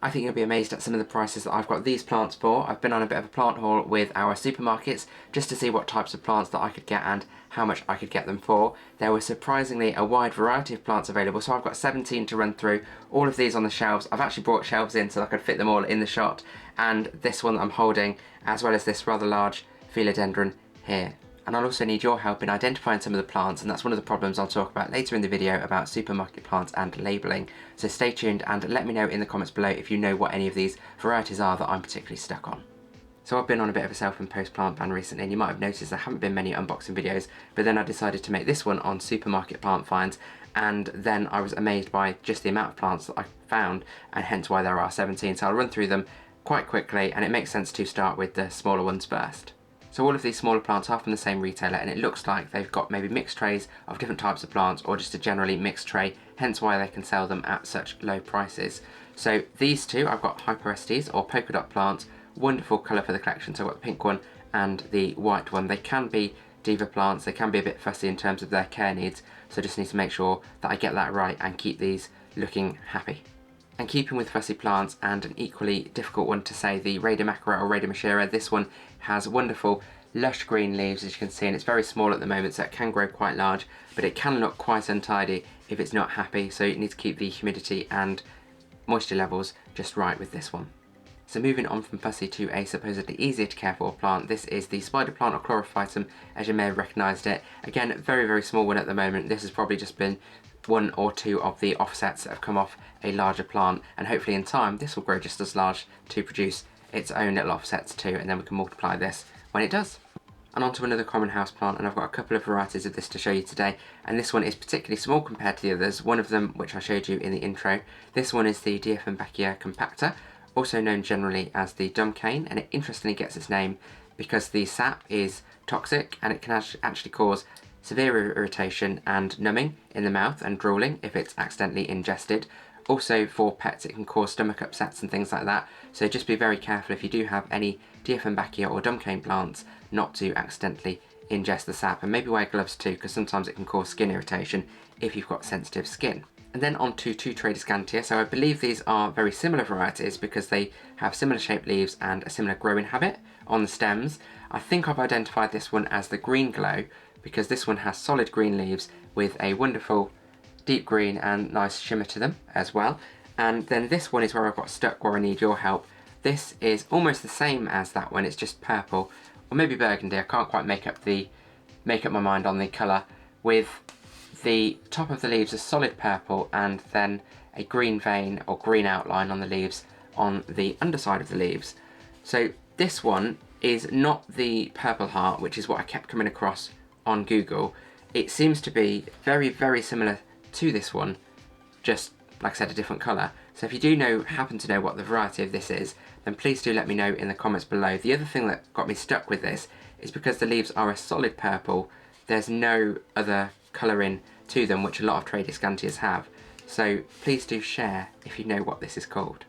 I think you'll be amazed at some of the prices that I've got these plants for. I've been on a bit of a plant haul with our supermarkets just to see what types of plants that I could get and how much I could get them for. There was surprisingly a wide variety of plants available, so I've got 17 to run through. All of these on the shelves. I've actually brought shelves in so I could fit them all in the shot, and this one that I'm holding, as well as this rather large philodendron here. And I'll also need your help in identifying some of the plants, and that's one of the problems I'll talk about later in the video about supermarket plants and labelling. So stay tuned and let me know in the comments below if you know what any of these varieties are that I'm particularly stuck on. So I've been on a bit of a self-imposed plant ban recently, and you might have noticed there haven't been many unboxing videos, but then I decided to make this one on supermarket plant finds, and then I was amazed by just the amount of plants that I found, and hence why there are 17. So I'll run through them quite quickly, and it makes sense to start with the smaller ones first. So all of these smaller plants are from the same retailer, and it looks like they've got maybe mixed trays of different types of plants or just a generally mixed tray, hence why they can sell them at such low prices. So these two, I've got Hyperestes or polka dot plants, wonderful colour for the collection. So I've got the pink one and the white one. They can be diva plants, they can be a bit fussy in terms of their care needs, so I just need to make sure that I get that right and keep these looking happy. And keeping with fussy plants, and an equally difficult one to say, the Radermacera or Radermachera, this one has wonderful lush green leaves, as you can see, and it's very small at the moment, so it can grow quite large, but it can look quite untidy if it's not happy, so you need to keep the humidity and moisture levels just right with this one. So moving on from fussy to a supposedly easier to care for plant, this is the spider plant or chlorophytum, as you may have recognised it. Again, very, very small one at the moment. This has probably just been one or two of the offsets that have come off a larger plant, and hopefully in time this will grow just as large to produce its own little offsets too, and then we can multiply this when it does. And on to another common house plant, and I've got a couple of varieties of this to show you today, and this one is particularly small compared to the others. One of them, which I showed you in the intro, this one is the Dieffenbachia compacta, also known generally as the dumb cane, and it interestingly gets its name because the sap is toxic and it can actually cause severe irritation and numbing in the mouth and drooling if it's accidentally ingested. Also for pets it can cause stomach upsets and things like that, so just be very careful if you do have any Dieffenbachia or dumb cane plants not to accidentally ingest the sap, and maybe wear gloves too, because sometimes it can cause skin irritation if you've got sensitive skin. And then on to two Tradescantia. So I believe these are very similar varieties because they have similar shaped leaves and a similar growing habit on the stems. I think I've identified this one as the green glow because this one has solid green leaves with a wonderful deep green and nice shimmer to them as well. And then this one is where I've got stuck, where I need your help. This is almost the same as that one, it's just purple, or maybe burgundy. I can't quite make up my mind on the colour, with the top of the leaves a solid purple and then a green vein or green outline on the leaves on the underside of the leaves. So this one is not the purple heart, which is what I kept coming across on Google. It seems to be very, very similar to this one, just like I said, a different colour. So if you do happen to know what the variety of this is, then please do let me know in the comments below. The other thing that got me stuck with this is because the leaves are a solid purple, there's no other colouring to them, which a lot of Tradescantias have. So please do share if you know what this is called.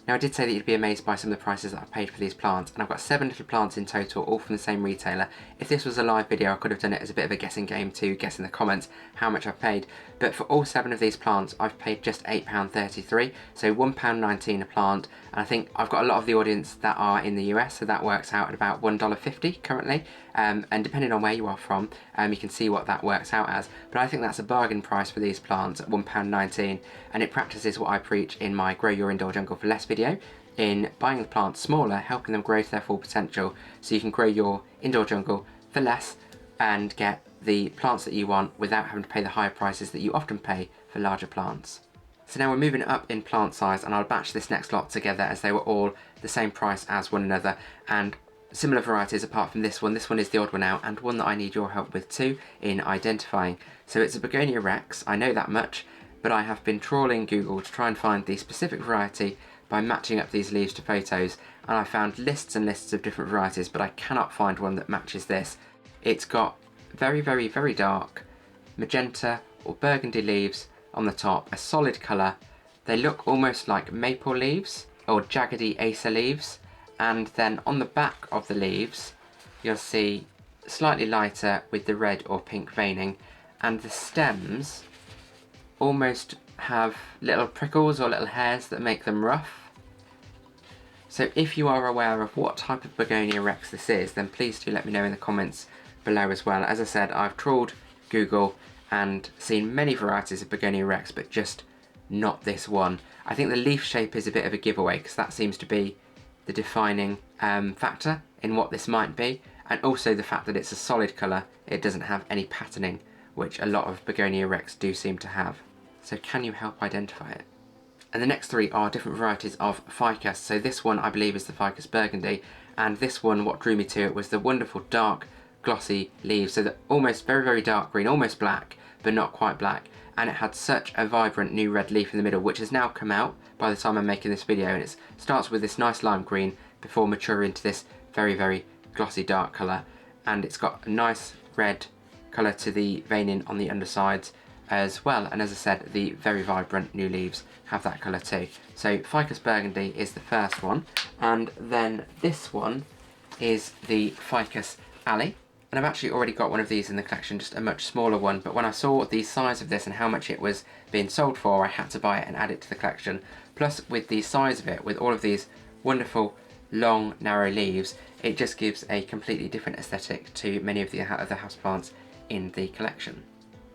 Now I did say that you'd be amazed by some of the prices that I've paid for these plants, and I've got 7 little plants in total, all from the same retailer. If this was a live video I could have done it as a bit of a guessing game to guess in the comments how much I've paid, but for all 7 of these plants I've paid just £8.33, so £1.19 a plant, and I think I've got a lot of the audience that are in the US, so that works out at about $1.50 currently, and depending on where you are from, you can see what that works out as, but I think that's a bargain price for these plants at £1.19, and it practices what I preach in my Grow Your Indoor Jungle for Less video, in buying the plants smaller, helping them grow to their full potential, so you can grow your indoor jungle for less and get the plants that you want without having to pay the higher prices that you often pay for larger plants. So now we're moving up in plant size, and I'll batch this next lot together as they were all the same price as one another, and similar varieties apart from this one. This one is the odd one out, and one that I need your help with too in identifying. So it's a Begonia Rex, I know that much, but I have been trawling Google to try and find the specific variety by matching up these leaves to photos, and I found lists and lists of different varieties, but I cannot find one that matches this. It's got very, very, very dark magenta or burgundy leaves on the top, a solid colour. They look almost like maple leaves or jaggedy acer leaves, and then on the back of the leaves you'll see slightly lighter with the red or pink veining, and the stems almost have little prickles or little hairs that make them rough. So if you are aware of what type of Begonia Rex this is, then please do let me know in the comments below as well. As I said, I've trawled Google and seen many varieties of Begonia Rex, but just not this one. I think the leaf shape is a bit of a giveaway because that seems to be the defining factor in what this might be, and also the fact that it's a solid colour, it doesn't have any patterning, which a lot of Begonia Rex do seem to have. So can you help identify it? And the next three are different varieties of ficus. So this one I believe is the Ficus Burgundy, and this one, what drew me to it was the wonderful dark glossy leaves, so that almost very, very dark green, almost black, but not quite black, and it had such a vibrant new red leaf in the middle, which has now come out by the time I'm making this video, and it starts with this nice lime green before maturing into this very, very glossy dark colour, and it's got a nice red colour to the veining on the undersides as well, and as I said, the very vibrant new leaves have that colour too. So Ficus Burgundy is the first one, and then this one is the Ficus Alley. And I've actually already got one of these in the collection, just a much smaller one, but when I saw the size of this and how much it was being sold for, I had to buy it and add it to the collection. Plus, with the size of it, with all of these wonderful long narrow leaves, it just gives a completely different aesthetic to many of the other houseplants in the collection.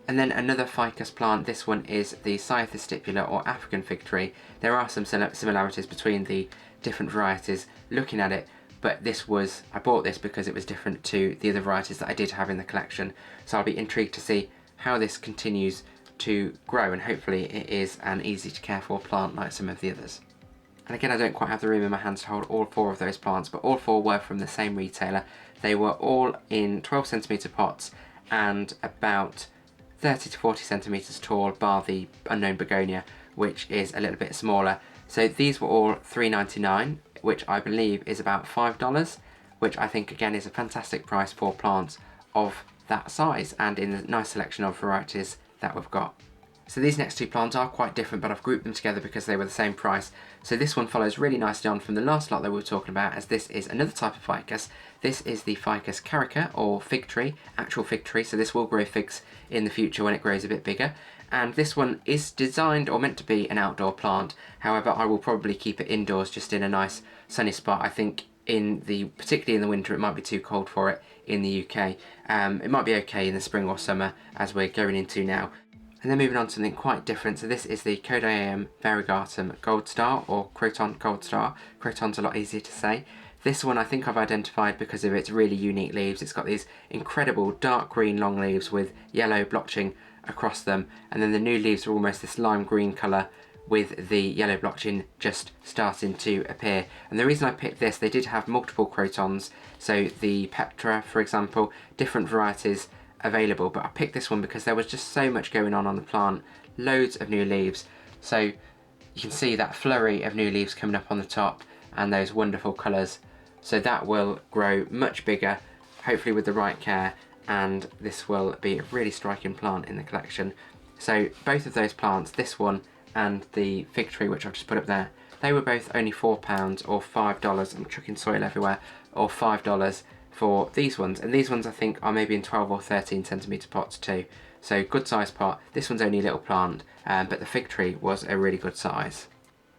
And then another ficus plant, this one is the Cyathus stipula or African fig tree. There are some similarities between the different varieties looking at it, but I bought this because it was different to the other varieties that I did have in the collection. So I'll be intrigued to see how this continues to grow, and hopefully it is an easy to care for plant like some of the others. And again, I don't quite have the room in my hands to hold all four of those plants, but all four were from the same retailer. They were all in 12cm pots and about 30 to 40 centimetres tall, bar the unknown begonia, which is a little bit smaller. So these were all $3.99, which I believe is about $5, which I think again is a fantastic price for plants of that size and in the nice selection of varieties that we've got. So these next two plants are quite different, but I've grouped them together because they were the same price. So this one follows really nicely on from the last lot that we were talking about, as this is another type of ficus. This is the Ficus carica, or fig tree, actual fig tree, so this will grow figs in the future when it grows a bit bigger. And this one is designed or meant to be an outdoor plant. However, I will probably keep it indoors, just in a nice sunny spot. I think particularly in the winter, it might be too cold for it in the UK. It might be okay in the spring or summer, as we're going into now. And then moving on to something quite different, so this is the Codiaeum variegatum Gold Star, or Croton Gold Star. Croton's a lot easier to say. This one I think I've identified because of its really unique leaves. It's got these incredible dark green long leaves with yellow blotching across them, and then the new leaves are almost this lime green colour with the yellow blotching just starting to appear. And the reason I picked this, they did have multiple Crotons, so the Petra, for example, different varieties available, but I picked this one because there was just so much going on the plant, loads of new leaves. So you can see that flurry of new leaves coming up on the top and those wonderful colours. So that will grow much bigger, hopefully with the right care, and this will be a really striking plant in the collection. So both of those plants, this one and the fig tree which I've just put up there, they were both only £4 or $5, I'm chucking soil everywhere, or $5 for these ones. And these ones I think are maybe in 12 or 13 centimetre pots too. So good size pot. This one's only a little plant, but the fig tree was a really good size.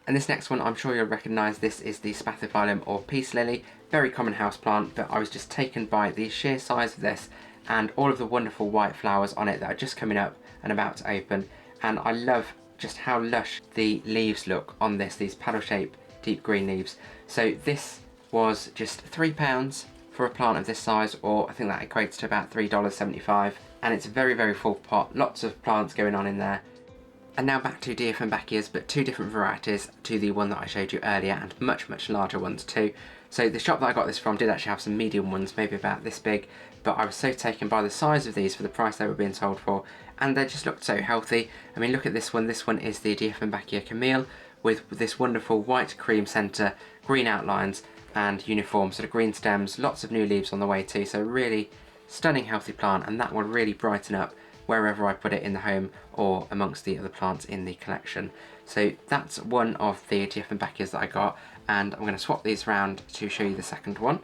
And this next one, I'm sure you'll recognise, this is the Spathiphyllum or peace lily, very common house plant, but I was just taken by the sheer size of this and all of the wonderful white flowers on it that are just coming up and about to open. And I love just how lush the leaves look on this, these paddle-shaped deep green leaves. So this was just £3 for a plant of this size, or I think that equates to about $3.75, and it's a very, very full pot, lots of plants going on in there. And now back to Dieffenbachyias, but two different varieties to the one that I showed you earlier, and much, much larger ones too. So the shop that I got this from did actually have some medium ones, maybe about this big, but I was so taken by the size of these for the price they were being sold for, and they just looked so healthy. I mean, look at this one. This one is the Dieffenbachia Camille with this wonderful white cream centre, green outlines and uniform sort of green stems, lots of new leaves on the way too, so really stunning healthy plant, and that will really brighten up wherever I put it in the home or amongst the other plants in the collection. So that's one of the Dieffenbachyias that I got, and I'm going to swap these around to show you the second one.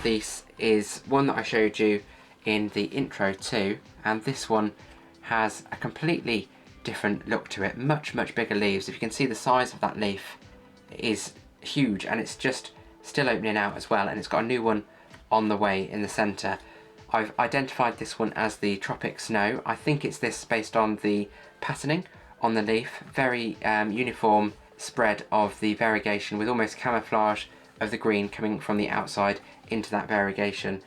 This is one that I showed you in the intro too, and this one has a completely different look to it, much, much bigger leaves. If you can see the size of that leaf is huge, and it's just still opening out as well, and it's got a new one on the way in the centre. I've identified this one as the Tropic Snow. I think it's this based on the patterning on the leaf. Very uniform spread of the variegation with almost camouflage of the green coming from the outside into that variegation.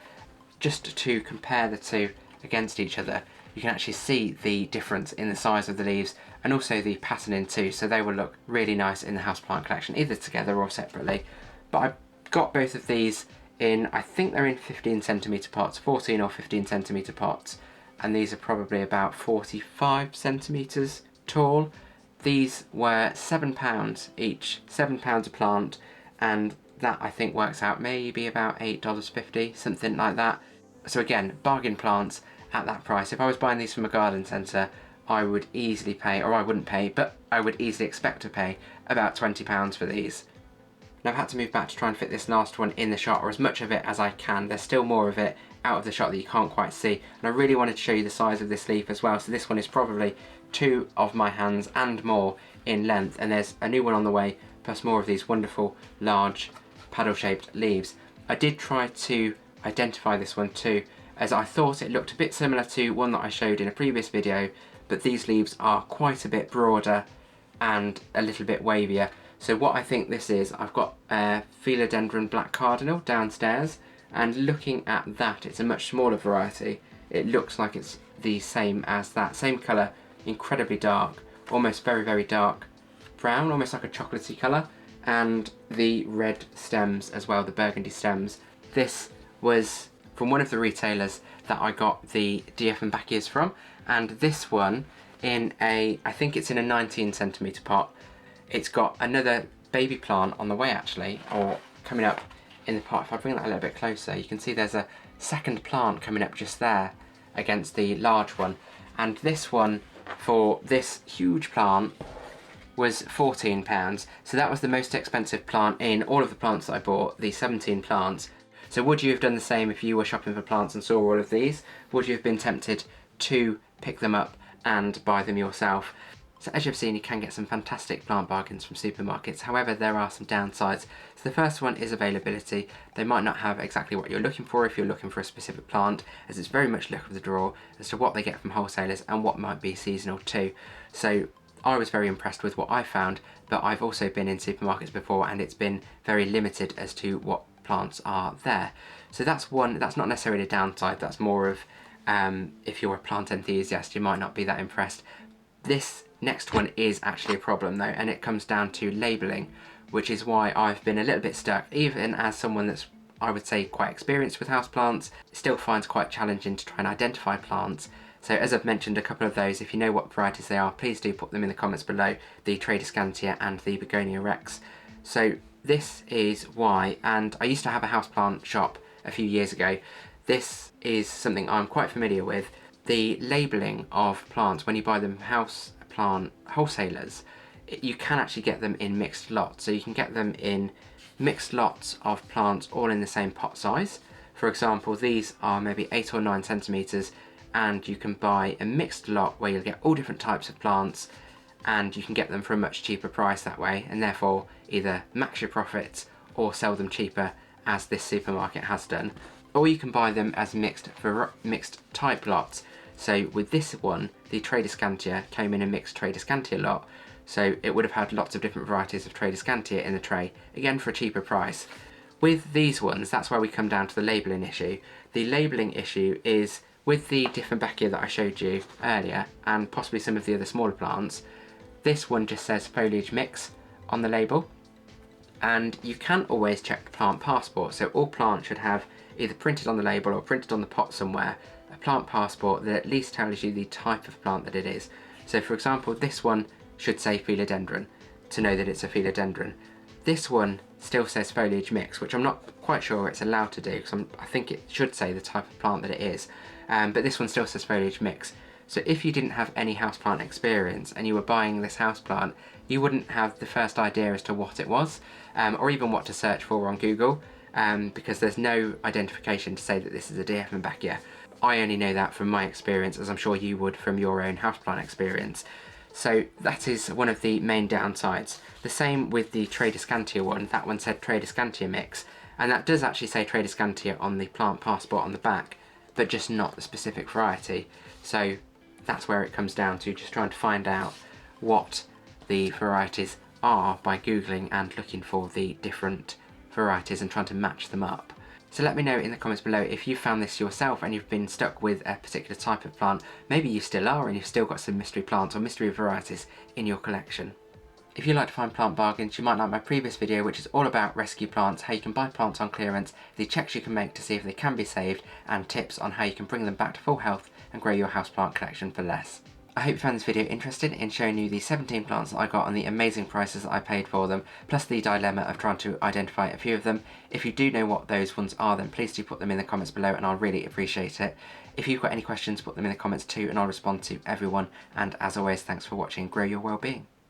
Just to compare the two against each other, you can actually see the difference in the size of the leaves and also the patterning too, so they will look really nice in the houseplant collection, either together or separately. But I've got both of these in, I think they're in 15cm pots, 14 or 15cm pots, and these are probably about 45 centimetres tall. These were £7 each, £7 a plant, and that I think works out maybe about $8.50, something like that. So again, bargain plants at that price. If I was buying these from a garden centre, I would easily pay, or I wouldn't pay, but I would easily expect to pay about £20 for these. Now I've had to move back to try and fit this last one in the shot, or as much of it as I can. There's still more of it out of the shot that you can't quite see, and I really wanted to show you the size of this leaf as well. So this one is probably 2 of my hands and more in length, and there's a new one on the way, plus more of these wonderful large paddle-shaped leaves. I did try to identify this one too, as I thought it looked a bit similar to one that I showed in a previous video, but these leaves are quite a bit broader and a little bit wavier. So what I think this is, I've got a Philodendron Black Cardinal downstairs, and looking at that, it's a much smaller variety. It looks like it's the same as that, same colour, incredibly dark, almost very, very dark brown, almost like a chocolatey colour, and the red stems as well, the burgundy stems. This was from one of the retailers that I got the Dieffenbachias from, and this one in a, I think it's in a 19cm pot. It's got another baby plant on the way actually, or coming up in the pot. If I bring that a little bit closer, you can see there's a second plant coming up just there against the large one, and this one for this huge plant was £14, so that was the most expensive plant in all of the plants that I bought, the 17 plants. So would you have done the same if you were shopping for plants and saw all of these? Would you have been tempted to pick them up and buy them yourself? So as you've seen, you can get some fantastic plant bargains from supermarkets. However, there are some downsides. So the first one is availability. They might not have exactly what you're looking for if you're looking for a specific plant, as it's very much luck of the draw as to what they get from wholesalers and what might be seasonal too. So I was very impressed with what I found, but I've also been in supermarkets before and it's been very limited as to what plants are there. So that's one, that's not necessarily a downside, that's more of if you're a plant enthusiast, you might not be that impressed. This next one is actually a problem though, and it comes down to labelling, which is why I've been a little bit stuck. Even as someone that's, I would say, quite experienced with houseplants, it still finds quite challenging to try and identify plants. So as I've mentioned a couple of those, if you know what varieties they are, please do put them in the comments below, the Tradescantia and the Begonia Rex. So this is why, and I used to have a houseplant shop a few years ago. This is something I'm quite familiar with. The labelling of plants, when you buy them house plant wholesalers, you can actually get them in mixed lots. So you can get them in mixed lots of plants all in the same pot size. For example, these are maybe 8 or 9 centimetres, and you can buy a mixed lot where you'll get all different types of plants, and you can get them for a much cheaper price that way, and therefore either max your profits or sell them cheaper, as this supermarket has done. Or you can buy them as mixed type lots. So with this one, the Tradescantia came in a mixed Tradescantia lot, so it would have had lots of different varieties of Tradescantia in the tray, again for a cheaper price. With these ones, that's where we come down to the labelling issue. The labelling issue is with the Dieffenbachia that I showed you earlier, and possibly some of the other smaller plants, this one just says foliage mix on the label, and you can't always check the plant passport. So all plants should have either printed on the label or printed on the pot somewhere a plant passport that at least tells you the type of plant that it is. So for example, this one should say philodendron to know that it's a philodendron. This one still says foliage mix, which I'm not quite sure it's allowed to do, because I think it should say the type of plant that it is, but this one still says foliage mix. So if you didn't have any houseplant experience and you were buying this houseplant, you wouldn't have the first idea as to what it was, or even what to search for on Google, because there's no identification to say that this is a Dieffenbachia. I only know that from my experience, as I'm sure you would from your own houseplant experience. So that is one of the main downsides. The same with the Tradescantia one. That one said Tradescantia mix, and that does actually say Tradescantia on the plant passport on the back, but just not the specific variety. So that's where it comes down to just trying to find out what the varieties are by googling and looking for the different varieties and trying to match them up. So let me know in the comments below if you found this yourself and you've been stuck with a particular type of plant. Maybe you still are and you've still got some mystery plants or mystery varieties in your collection. If you like to find plant bargains, you might like my previous video, which is all about rescue plants, how you can buy plants on clearance, the checks you can make to see if they can be saved, and tips on how you can bring them back to full health and grow your houseplant collection for less. I hope you found this video interesting in showing you the 17 plants that I got and the amazing prices that I paid for them, plus the dilemma of trying to identify a few of them. If you do know what those ones are, then please do put them in the comments below and I'll really appreciate it. If you've got any questions, put them in the comments too and I'll respond to everyone. And as always, thanks for watching. Grow your well-being.